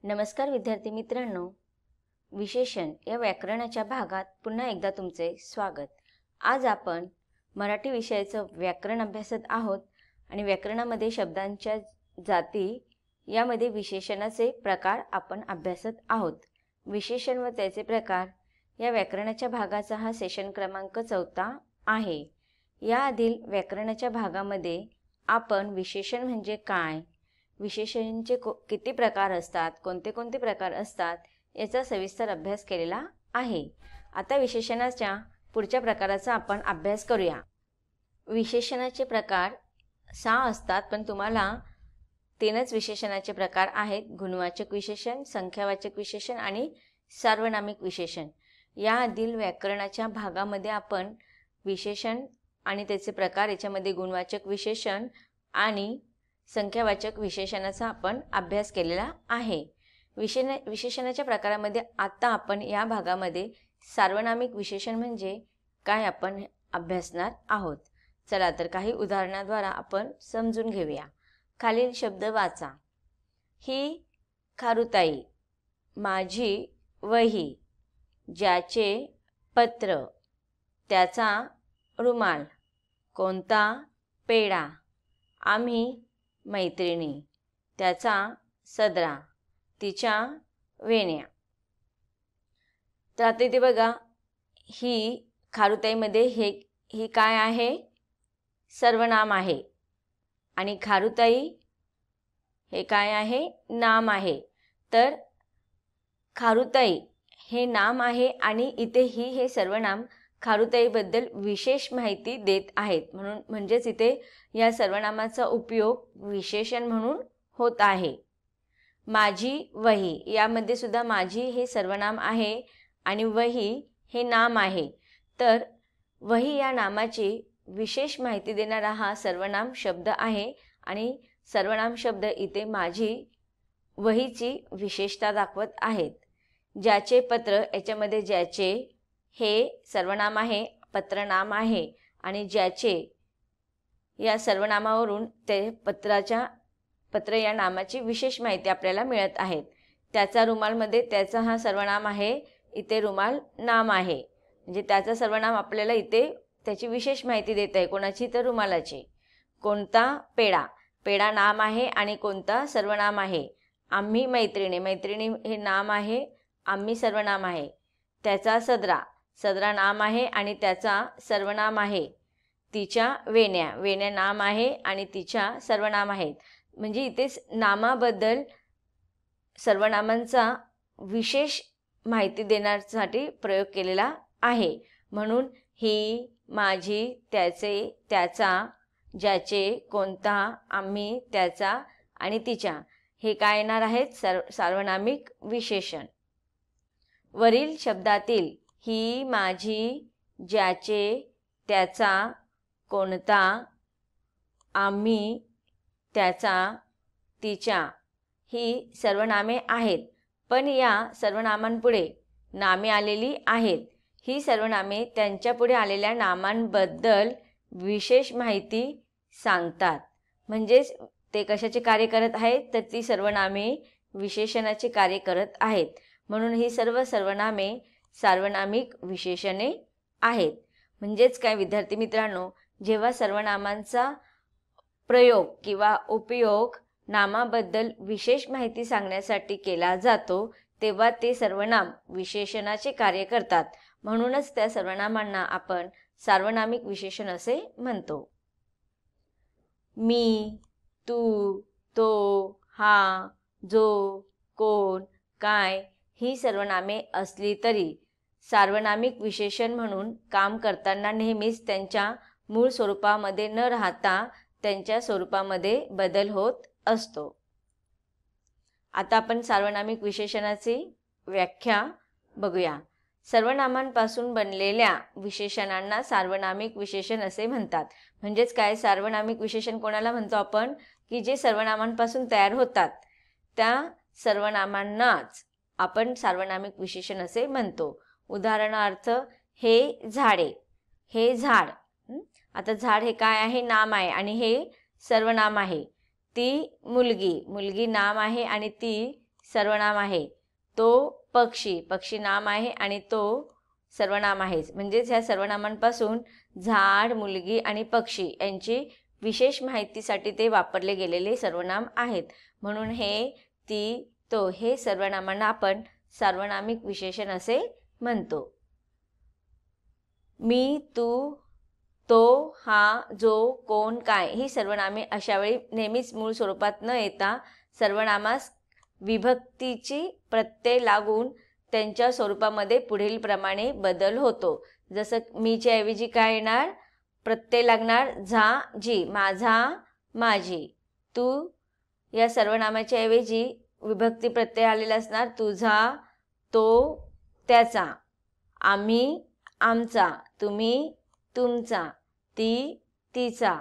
नमस्कार विद्यार्थी मित्रांनो, विशेषण या व्याकरणाच्या भागात पुन्हा एकदा तुमचे स्वागत। आज आपण मराठी विषयाचं व्याकरण अभ्यासत आहोत आणि व्याकरणामध्ये शब्दांच्या जाती यामध्ये विशेषणाचे प्रकार आपण अभ्यासत आहोत। विशेषण व त्याचे प्रकार या व्याकरणाच्या भागाचा हा सेशन क्रमांक 4 आहे। याआधील व्याकरणाच्या भागामध्ये आपण विशेषण म्हणजे काय, विशेषणांचे किती प्रकार असतात, कोणते कोणते प्रकार असतात याचा सविस्तर अभ्यास केलेला आहे। आता विशेषणाच्या पुढच्या प्रकाराचा आपण अभ्यास करूया। विशेषणाचे प्रकार 6 असतात, पण तुम्हाला 3च विशेषणाचे प्रकार आहेत: गुणवाचक विशेषण, संख्यावाचक विशेषण आणि सार्वनामिक विशेषण। याआधील व्याकरणाच्या भागामध्ये आपण विशेषण आणि त्याचे प्रकार, याच्यामध्ये गुणवाचक विशेषण आणि संख्यावाचक विशेषणाचा आपण अभ्यास केलेला आहे। विशेषणाच्या प्रकारामध्ये आता आपण या भागामध्ये सार्वनामिक विशेषण म्हणजे काय आपण अभ्यासणार आहोत। चला तर काही उदाहरणाद्वारे आपण समजून घेऊया। खालील शब्द वाचा। ही खारुताई, माझी वही, ज्याचे पत्र, त्याचा रुमाल, कोणता पेढा, आम्ही मैत्रिणी, त्याचा सदरा, तिच्या वेण्या। तर आता इथे बघा, ही खारुताईमध्ये ही काय आहे, सर्वनाम आहे आणि खारुताई हे काय आहे, नाम आहे। तर खारुताई हे नाम आहे आणि इथे ही हे सर्वनाम खारुताईबद्दल विशेष माहिती देत आहेत, म्हणजेच इथे या सर्वनामाचा उपयोग विशेषण म्हणून होत आहे। माझी वही, यामध्ये सुद्धा माझी हे सर्वनाम आहे आणि वही हे नाम आहे। तर वही या नामाची विशेष माहिती देणारा हा सर्वनाम शब्द आहे आणि सर्वनाम शब्द इथे माझी वहीची विशेषता दाखवत आहेत। ज्याचे पत्र, याच्यामध्ये ज्याचे हे सर्वनाम आहे, पत्र नाम आहे आणि ज्याचे या सर्वनामावरून ते पत्र या नामाची विशेष माहिती आपल्याला मिळत आहे। त्याचा रुमालमध्ये त्याचा हा सर्वनाम आहे, इथे रुमाल नाम आहे, म्हणजे त्याचा सर्वनाम आपल्याला इथे त्याची विशेष माहिती देत आहे, कोणाची, तर रुमालाची। कोणता पेढा, पेढा नाम आहे आणि कोणता सर्वनाम आहे। आम्ही मैत्रिणी, मैत्रिणी हे नाम आहे, आम्ही सर्वनाम आहे। त्याचा सदरा, सदरा नाम आहे आणि त्याचा सर्वनाम आहे। तिच्या वेण्या, वेण्या नाम आहे आणि तिच्या सर्वनाम आहेत। म्हणजे इथे नामाबद्दल सर्वनामांचा विशेष माहिती देण्यासाठी प्रयोग केलेला आहे। म्हणून ही, माझी, त्याचे, त्याचा, ज्याचे, कोणता, आम्ही, त्याचा आणि तिच्या हे काय येणार आहेत, सार्वनामिक विशेषण। वरील शब्दातील ही, माझी, ज्याचे, त्याचा, कोणता, आम्ही, त्याचा, तिच्या ही सर्वनामे आहेत, पण या सर्वनामांपुढे नामे आलेली आहेत। ही सर्वनामे त्यांच्या पुढे आलेल्या नामांबद्दल विशेष माहिती सांगतात। म्हणजेच ते कशाचे कार्य करत आहेत, तर ती सर्वनामे विशेषणाचे कार्य करत आहेत। म्हणून ही सर्व सर्वनामे सार्वनामिक विशेषणे आहेत। म्हणजेच काय विद्यार्थी मित्रांनो, जेव्हा सर्वनामांचा प्रयोग किंवा उपयोग नामाबद्दल विशेष माहिती सांगण्यासाठी केला जातो, तेव्हा ते सर्वनाम विशेषणाचे कार्य करतात। म्हणूनच त्या सर्वनामांना आपण सार्वनामिक विशेषण असे म्हणतो। मी, तू, तो, हा, जो, कोण, काय ही सर्वनामे असली तरी सार्वनामिक विशेषण म्हणून काम करताना नेहमीच त्यांच्या मूळ स्वरूपामध्ये न राहता त्यांच्या स्वरूपामध्ये बदल होत असतो। आता आपण सार्वनामिक विशेषणाची व्याख्या बघूया। सर्वनामांपासून बनलेल्या विशेषणांना सार्वनामिक विशेषण असे म्हणतात। म्हणजेच काय, सार्वनामिक विशेषण कोणाला म्हणतो आपण, की जे सर्वनामांपासून तयार होतात त्या सर्वनामांनाच आपण सार्वनामिक विशेषण असे म्हणतो। उदाहरणार्थ, हे झाडे, हे झाड। आता झाड हे काय आहे, नाम आहे आणि हे सर्वनाम आहे। ती मुलगी, मुलगी नाम आहे आणि ती सर्वनाम आहे. तो पक्षी, पक्षी नाम आहे आणि तो सर्वनाम आहे. म्हणजेच ह्या सर्वनामांपासून झाड, मुलगी आणि पक्षी यांची विशेष माहितीसाठी ते वापरले गेलेले सर्वनाम आहेत. म्हणून हे, ती, तो हे सर्वनामांना आपण सार्वनामिक विशेषण असे म्हणतो. मी, तू, तो, हा, जो, कोण, काय ही सर्वनामे अशा वेळी नेहमीच मूळ स्वरूपात न येता सर्वनामास विभक्तीची प्रत्यय लागून त्यांच्या स्वरूपामध्ये पुढील प्रमाणे बदल होतो. जसं मीच्या ऐवजी काय येणार? प्रत्यय लागणार झा, जी, माझा, माझी. तू या सर्वनामाच्या ऐवजी विभक्ती प्रत्यय आलेला असणार तुझा, तो, त्याचा. आम्ही, आमचा. तुम्ही, तुमचा. ती, तिचा.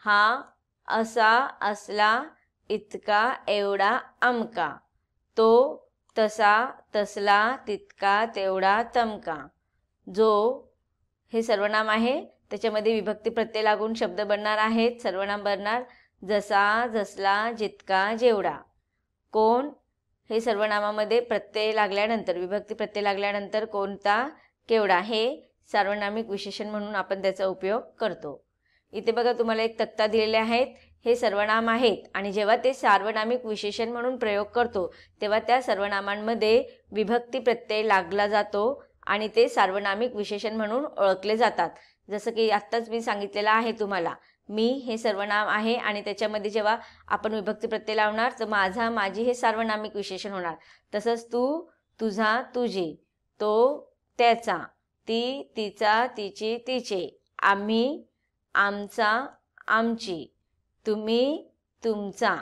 हा, असा, असला, इतका, एवढा, अमका. तो, तसा, तसला, तितका, तेवढा, तमका. जो हे सर्वनाम आहे, त्याच्यामध्ये विभक्ती प्रत्यय लागून शब्द बनणार आहेत. सर्वनाम बनणार जसा, जसला, जितका, जेवढा. कोण हे सर्वनामामध्ये प्रत्यय लागल्यानंतर, विभक्ती प्रत्यय लागल्यानंतर कोणता, केवढा हे सार्वनामिक विशेषण म्हणून आपण त्याचा उपयोग करतो. इथे बघा तुम्हाला एक तक्ता दिलेले आहेत. हे सर्वनाम आहेत आणि जेव्हा ते सार्वनामिक विशेषण म्हणून प्रयोग करतो तेव्हा त्या सर्वनामांमध्ये विभक्ती प्रत्यय लागला जातो आणि ते सार्वनामिक विशेषण म्हणून ओळखले जातात. जसं की आत्ताच मी सांगितलेलं आहे तुम्हाला, मी हे सर्वनाम आहे आणि त्याच्यामध्ये जेव्हा आपण विभक्ती प्रत्यय लावणार तर माझा, माझी हे सार्वनामिक विशेषण होणार. तसंच तू, तुझा, तुझी. तो, त्याचा. ती, तिचा, तिची, तिचे. आम्ही, आमचा, आमची. तुम्ही, तुमचा.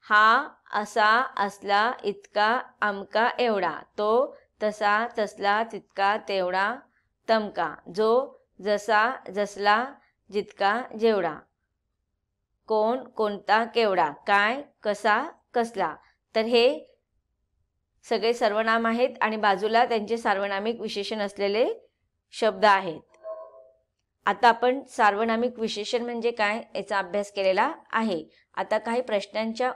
हा, असा, असला, इतका, अमका, एवढा. तो, तसा, तसला, तितका, तेवढा, तमका. जो, जसा, जसला, जितका, जेवढा. कोण, कोणता, केवढा. काय, कसा, कसला. तर हे सगळे सर्वनाम आहेत आणि बाजूला त्यांचे सार्वनामिक विशेषण असलेले शब्द आहेत. आता आपण सार्वनामिक विशेषण म्हणजे काय याचा अभ्यास केलेला आहे. आता काही प्रश्नांच्या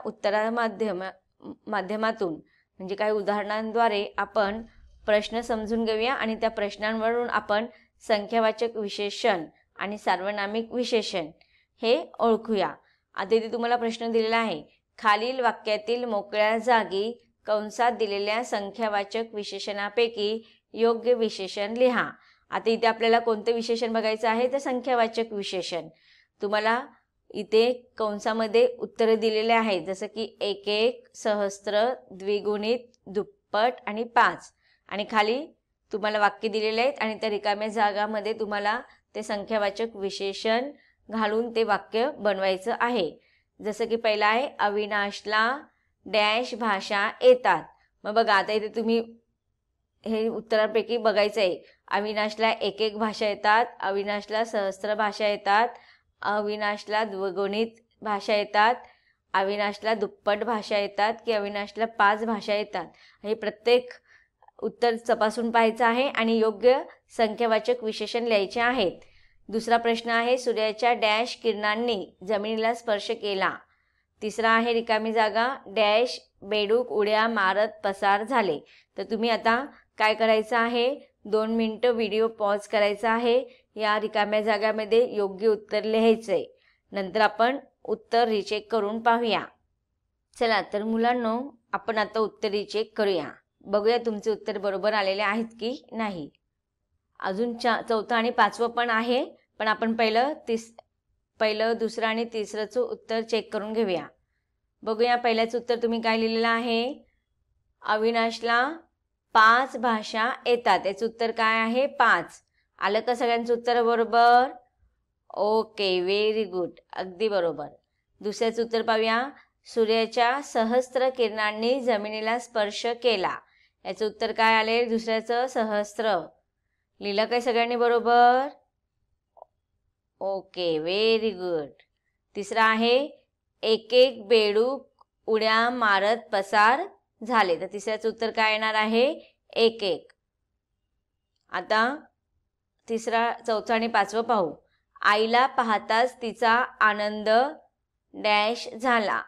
माध्यमातून म्हणजे काही उदाहरणांद्वारे आपण प्रश्न समजून घेऊया आणि त्या प्रश्नांवरून आपण संख्यावाचक विशेषण आणि सार्वनामिक विशेषण हे ओळखूया. आता इथे तुम्हाला प्रश्न दिलेला आहे. खालील वाक्यातील मोकळ्या जागी कंसात दिलेल्या संख्यावाचक विशेषणापैकी योग्य विशेषण लिहा. आता इथे आपल्याला कोणते विशेषण बघायचं आहे तर संख्यावाचक विशेषण. तुम्हाला इथे कंसामध्ये उत्तरे दिलेले आहेत जसं की 1 1, सहस्त्र, द्विगुणित, दुप्पट आणि 5 आणि खाली तुम्हाला वाक्य दिलेले आहेत आणि त्या रिकाम्या जागामध्ये तुम्हाला ते संख्यावाचक विशेषण घालून ते वाक्य बनवायचं आहे. जसं की पहिला आहे अविनाशला डॅश भाषा येतात. मग बघा आता इथे तुम्ही हे उत्तरांपैकी बघायचं आहे. अविनाशला 1 1 भाषा येतात, अविनाशला सहस्त्र भाषा येतात, अविनाशला द्विगुणित भाषा येतात, अविनाशला दुप्पट भाषा येतात की अविनाशला 5 भाषा येतात. हे प्रत्येक उत्तर तपासून पाहायचं आहे आणि योग्य संख्यावाचक विशेषण लिहायचे आहेत. दुसरा प्रश्न आहे सूर्याच्या डॅश किरणांनी जमिनीला स्पर्श केला. तिसरा आहे रिकामी जागा डॅश बेडूक उड्या मारत पसार झाले. तर तुम्ही आता काय करायचं आहे 2 मिनिटं व्हिडिओ पॉज करायचा आहे. या रिकाम्या जागामध्ये योग्य उत्तर लिहायचंय. नंतर आपण उत्तर रिचेक करून पाहूया. चला तर मुलांनो आपण आता उत्तर रिचेक करूया. बघूया तुमचे उत्तर बरोबर आलेले आहेत की नाही. अजून चौथं आणि पाचवं पण आहे पण आपण पहिलं दुसरं आणि तिसरंचं उत्तर चेक करून घेऊया. बघूया पहिल्याचं उत्तर तुम्ही काय लिहिलेलं आहे. अविनाशला 5 भाषा येतात. याचं उत्तर काय आहे 5. आलं का सगळ्यांचं उत्तर बरोबर. ओके व्हेरी गुड अगदी बरोबर. दुसऱ्याचं उत्तर पाहूया. सूर्याच्या सहस्त्र किरणांनी जमिनीला स्पर्श केला. याचं उत्तर काय आले दुसऱ्याचं सहस्त्र. लिहिलं काय सगळ्यांनी बरोबर. Okay very good. तिसरा आहे 1 1 बेडूक उड्या मारत पसार झाले. तर तिसऱ्याचं उत्तर काय येणार आहे 1 1. आता तिसरा चौथा आणि पाचवं पाहू. आईला पाहताच तिचा आनंद डॅश झाला.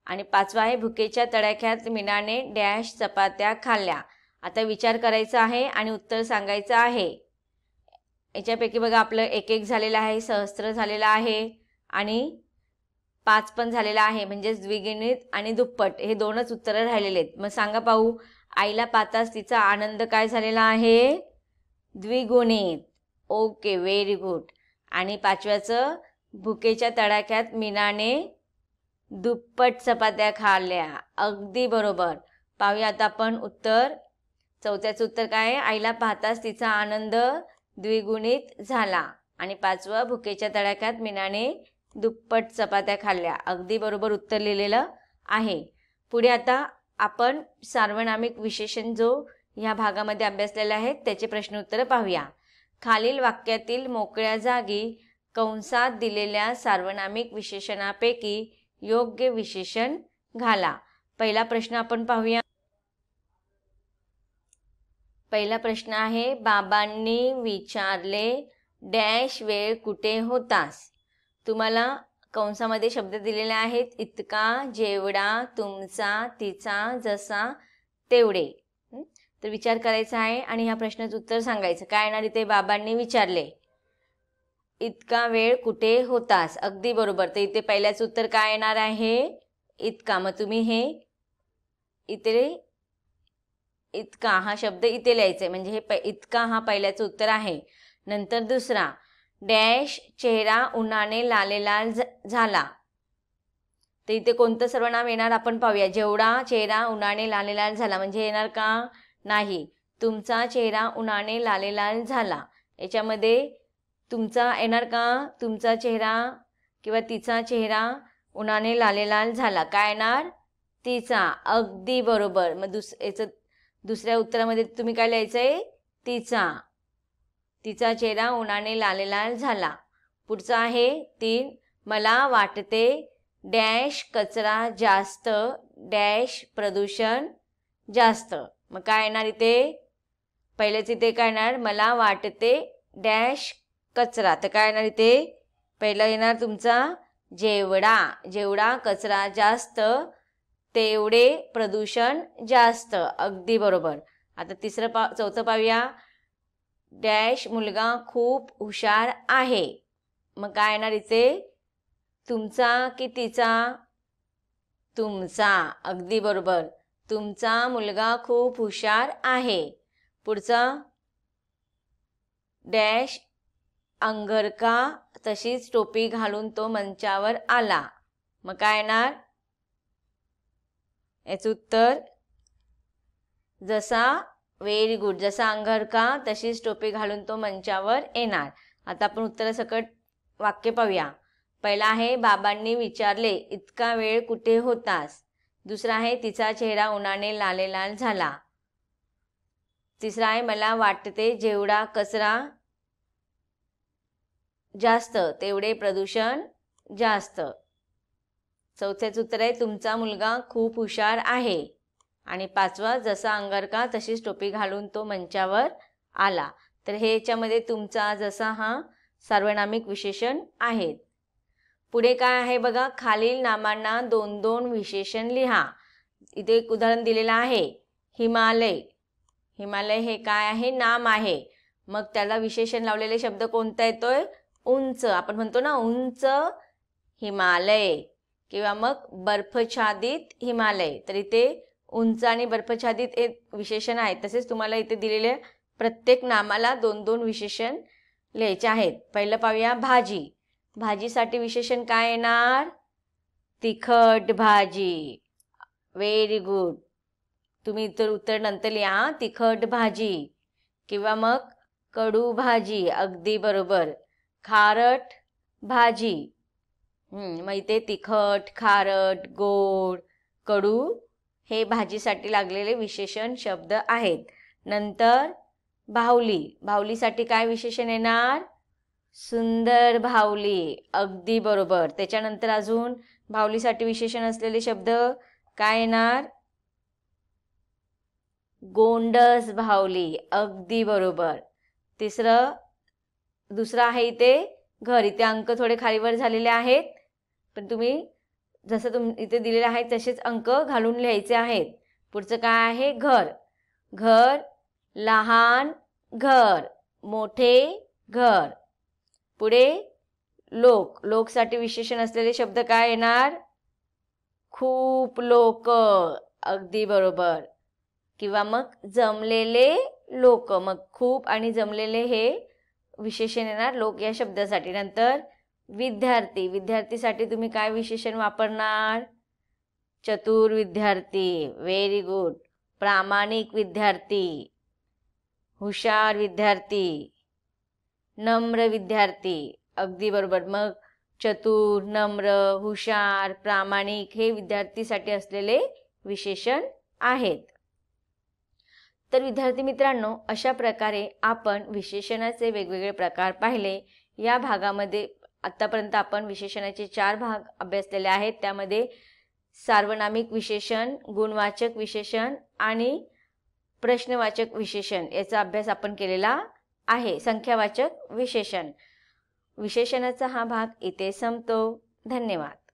आणि 5वा आहे भुकेच्या तडाख्यात मीनाने डॅश चपात्या खाल्ल्या. आता विचार करायचा आहे आणि उत्तर सांगायचं आहे. याच्यापैकी बघा आपलं 1-1 झालेलं आहे, सहस्त्र झालेलं आहे आणि 5 पण झालेला आहे. म्हणजेच द्विगुणित आणि दुप्पट हे 2च उत्तरं राहिलेले आहेत. मग सांगा पाहू, आईला पाहताच तिचा आनंद काय झालेला आहे? द्विगुणित. Okay, very good. आणि 5व्याचं भुकेच्या तडाख्यात मीनाने दुप्पट चपात्या खाल्ल्या. अगदी बरोबर. पाहूया आता आपण उत्तर. 4थ्याचं उत्तर काय आहे? आईला पाहताच तिचा आनंद द्विगुणित झाला. आणि 5वं भुकेच्या तडाख्यात मीनाने दुप्पट चपात्या खाल्ल्या. अगदी बरोबर उत्तर लिहिलेलं आहे. पुढे आता आपण सार्वनामिक विशेषण जो ह्या भागामध्ये अभ्यासलेले आहेत त्याचे प्रश्न उत्तर पाहूया. खालील वाक्यातील मोकळ्या जागी कंसात दिलेल्या सार्वनामिक विशेषणापैकी योग्य विशेषण घाला. पहिला प्रश्न आपण पाहूया. पहिला प्रश्न आहे, बाबांनी विचारले डॅश वेळ कुठे होतास. तुम्हाला कंसामध्ये शब्द दिलेले आहेत, इतका, जेवढा, तुमचा, तिचा, जसा, तेवढे. तर विचार करायचा आहे आणि ह्या प्रश्नाचं उत्तर सांगायचं. काय येणार इथे? बाबांनी विचारले इतका वेळ कुठे होतास. अगदी बरोबर. तर इथे पहिल्याचं उत्तर काय येणार आहे? इतका. मग तुम्ही हे इथे इतका हा शब्द इथे लिहायचा आहे. म्हणजे हे इतका हा पहिल्याचं उत्तर आहे. नंतर दुसरा, डॅश चेहरा उन्हाने लालेलाल झाला. तर इथे कोणतं सर्वनाम येणार आपण पाहूया. जेवढा चेहरा उन्हाने लालेलाल झाला म्हणजे येणार का? नाही. तुमचा चेहरा उन्हाने लालेलाल झाला. याच्यामध्ये तुमचा येणार का? तुमचा चेहरा किंवा तिचा चेहरा उन्हाने लालेलाल झाला. काय येणार? तिचा. अगदी बरोबर. मग दुसऱ्या उत्तरामध्ये तुम्ही काय लिहायचंय? तिचा. तिचा चेहरा उन्हाने लालेलाल झाला. पुढचा आहे 3, मला वाटते डॅश कचरा जास्त डॅश प्रदूषण जास्त. मग काय येणार इथे? पहिलेच इथे काय येणार? मला वाटते डॅश कचरा. तर काय येणार इथे? पहिलं येणार तुमचा जेवढा. जेवढा कचरा जास्त तेवढे प्रदूषण जास्त. अगदी बरोबर. आता चौथं पाहूया. डॅश मुलगा खूप हुशार आहे. मग काय येणार इथे? तुमचा की तिचा? तुमचा. अगदी बरोबर. तुमचा मुलगा खूप हुशार आहे. पुढचा, डॅश अंगरका तशीच टोपी घालून तो मंचावर आला. मग काय येणार? याचं उत्तर जसा. Very good. जसा अंगरका तशीच टोपी घालून तो मंचावर येणार. आता आपण उत्तरासकट वाक्य पाहूया. पहिला आहे, बाबांनी विचारले इतका वेळ कुठे होतास. दुसरा आहे, तिचा चेहरा उन्हाने लालेलाल झाला. तिसरा आहे, मला वाटते जेवढा कचरा जास्त तेवढे प्रदूषण जास्त. चौथ्याचं उत्तर आहे, तुमचा मुलगा खूप हुशार आहे. आणि 5वा, जसा अंगरका तशीच टोपी घालून तो मंचावर आला. तर हे याच्यामध्ये तुमचा जसा हा सार्वनामिक विशेषण आहेत. पुढे काय आहे बघा, खालील नामांना 2-2 विशेषण लिहा. इथे एक उदाहरण दिलेलं आहे, हिमालय. हिमालय हे काय आहे? नाम आहे. मग त्याला विशेषण लावलेले शब्द कोणता येतोय? उंच. आपण म्हणतो ना उंच हिमालय किंवा मग बर्फाच्छादित हिमालय. तर इथे उंच आणि बर्फाच्छादित हे विशेषण आहेत. तसेच तुम्हाला इथे दिलेल्या प्रत्येक नामाला 2-2 विशेषण लिहायचे आहेत. पहिलं पाहूया, भाजी. भाजीसाठी विशेषण काय येणार? तिखट भाजी. Very good. तुम्ही इतर उत्तर नंतर लिहा. तिखट भाजी किंवा मग कडू भाजी. अगदी बरोबर. खारट भाजी. मग इथे तिखट, खारट, गोड, कडू हे भाजीसाठी लागलेले विशेषण शब्द आहेत. नंतर बाहुली. बाहुलीसाठी काय विशेषण येणार? सुंदर बाहुली. अगदी बरोबर. त्याच्यानंतर अजून बाहुलीसाठी विशेषण असलेले शब्द काय येणार? गोंडस बाहुली. अगदी बरोबर. दुसरं आहे इथे घर. इथे अंक थोडे खालीवर झालेले आहेत पण तुम्ही जसं इथे दिलेलं आहे तसेच अंक घालून लिहायचे आहेत. पुढचं काय आहे? घर. घर, लहान घर, मोठे घर. पुढे लोक. लोकसाठी विशेषण असलेले शब्द काय येणार? खूप लोक. अगदी बरोबर. किंवा मग जमलेले लोक. मग खूप आणि जमलेले हे विशेषण येणार लोक या शब्दासाठी. नंतर विद्यार्थी. विद्यार्थीसाठी तुम्ही काय विशेषण वापरणार? चतुर विद्यार्थी. Very good. प्रामाणिक विद्यार्थी, हुशार विद्यार्थी, नम्र विद्यार्थी. अगदी बरोबर. मग चतुर, नम्र, हुशार, प्रामाणिक हे विद्यार्थीसाठी असलेले विशेषण आहेत. तर विद्यार्थी मित्रांनो, अशा प्रकारे आपण विशेषणाचे वेगवेगळे प्रकार पाहिले. या भागामध्ये आतापर्यंत आपण विशेषणाचे 4 भाग अभ्यासलेले आहेत. त्यामध्ये सार्वनामिक विशेषण, गुणवाचक विशेषण आणि प्रश्नवाचक विशेषण याचा अभ्यास आपण केलेला आहे. संख्यावाचक विशेषण. विशेषणाचा हा भाग इथे संपतो. धन्यवाद.